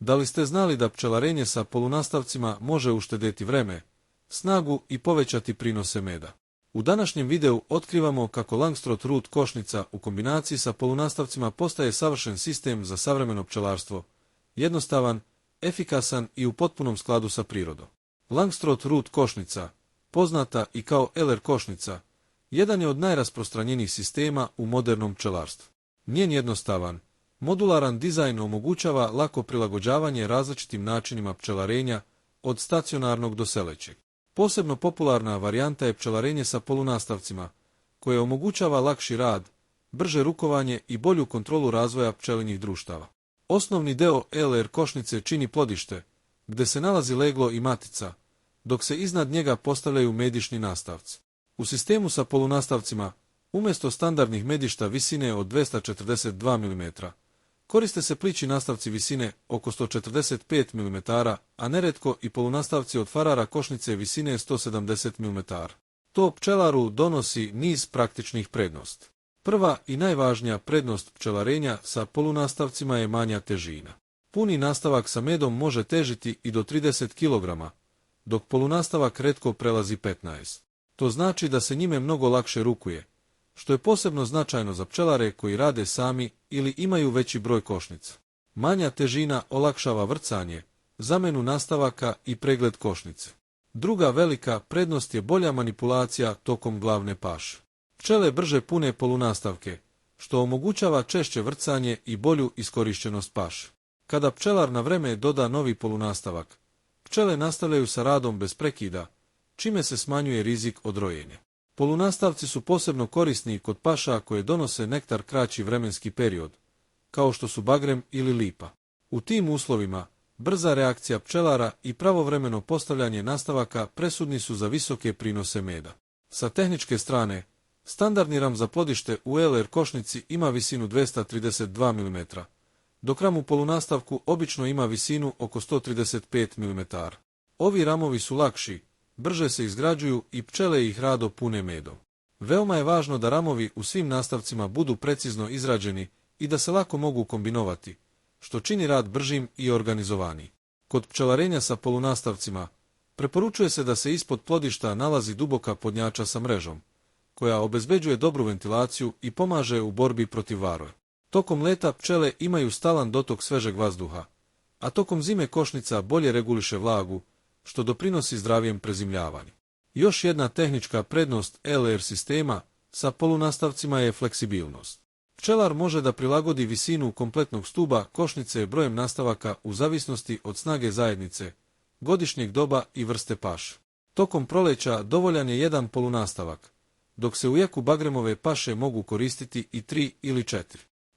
Da li ste znali da pčelarenje sa polunastavcima može uštedjeti vreme, snagu i povećati prinose meda? U današnjem videu otkrivamo kako Langstroth Root košnica u kombinaciji sa polunastavcima postaje savršen sistem za savremeno pčelarstvo, jednostavan, efikasan i u potpunom skladu sa prirodom. Langstroth Root košnica, poznata i kao LR košnica, jedan je od najrasprostranjenijih sistema u modernom pčelarstvu. Njen jednostavan, modularan dizajn omogućava lako prilagođavanje različitim načinima pčelarenja, od stacionarnog do selećeg. Posebno popularna varijanta je pčelarenje sa polunastavcima, koje omogućava lakši rad, brže rukovanje i bolju kontrolu razvoja pčelinjih društava. Osnovni deo LR košnice čini plodište, gdje se nalazi leglo i matica, dok se iznad njega postavljaju medišni nastavci. U sistemu sa polunastavcima, umjesto standardnih medišta visine od 242 mm, koriste se plići nastavci visine oko 145 mm, a neretko i polunastavci od farara košnice visine 170 mm. To pčelaru donosi niz praktičnih prednosti. Prva i najvažnija prednost pčelarenja sa polunastavcima je manja težina. Puni nastavak sa medom može težiti i do 30 kg, dok polunastavak retko prelazi 15. To znači da se njime mnogo lakše rukuje, što je posebno značajno za pčelare koji rade sami ili imaju veći broj košnica. Manja težina olakšava vrcanje, zamjenu nastavaka i pregled košnice. Druga velika prednost je bolja manipulacija tokom glavne paše. Pčele brže pune polunastavke, što omogućava češće vrcanje i bolju iskorištenost paše. Kada pčelar na vreme doda novi polunastavak, pčele nastavljaju sa radom bez prekida, čime se smanjuje rizik od rojenja. Polunastavci su posebno korisni kod paša koje donose nektar kraći vremenski period, kao što su bagrem ili lipa. U tim uslovima, brza reakcija pčelara i pravovremeno postavljanje nastavaka presudni su za visoke prinose meda. Sa tehničke strane, standardni ram za plodište u LR košnici ima visinu 232 mm, dok ram u polunastavku obično ima visinu oko 135 mm. Ovi ramovi su lakši, brže se izgrađuju i pčele ih rado pune medom. Veoma je važno da ramovi u svim nastavcima budu precizno izrađeni i da se lako mogu kombinovati, što čini rad bržim i organizovaniji. Kod pčelarenja sa polunastavcima, preporučuje se da se ispod plodišta nalazi duboka podnjača sa mrežom, koja obezbeđuje dobru ventilaciju i pomaže u borbi protiv varoje. Tokom leta pčele imaju stalan dotok svežeg vazduha, a tokom zime košnica bolje reguliše vlagu, što doprinosi zdravijem prezimljavanju. Još jedna tehnička prednost LR sistema sa polunastavcima je fleksibilnost. Pčelar može da prilagodi visinu kompletnog stuba košnice brojem nastavaka u zavisnosti od snage zajednice, godišnjeg doba i vrste paše. Tokom proleća dovoljan je jedan polunastavak, dok se u jeku bagremove paše mogu koristiti i 3 ili 4.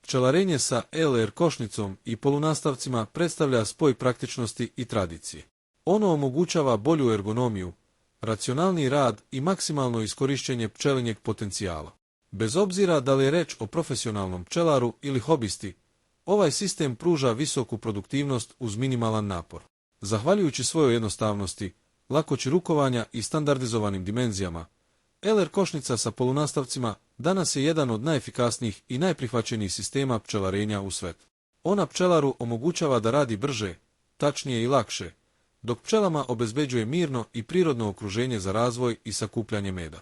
Pčelarenje sa LR košnicom i polunastavcima predstavlja spoj praktičnosti i tradicije. Ono omogućava bolju ergonomiju, racionalni rad i maksimalno iskorišćenje pčelinjeg potencijala. Bez obzira da li je reč o profesionalnom pčelaru ili hobisti, ovaj sistem pruža visoku produktivnost uz minimalan napor. Zahvaljujući svojoj jednostavnosti, lakoći rukovanja i standardizovanim dimenzijama, LR košnica sa polunastavcima danas je jedan od najefikasnijih i najprihvaćenijih sistema pčelarenja u svijetu. Ona pčelaru omogućava da radi brže, tačnije i lakše, dok pčelama obezbeđuje mirno i prirodno okruženje za razvoj i sakupljanje meda.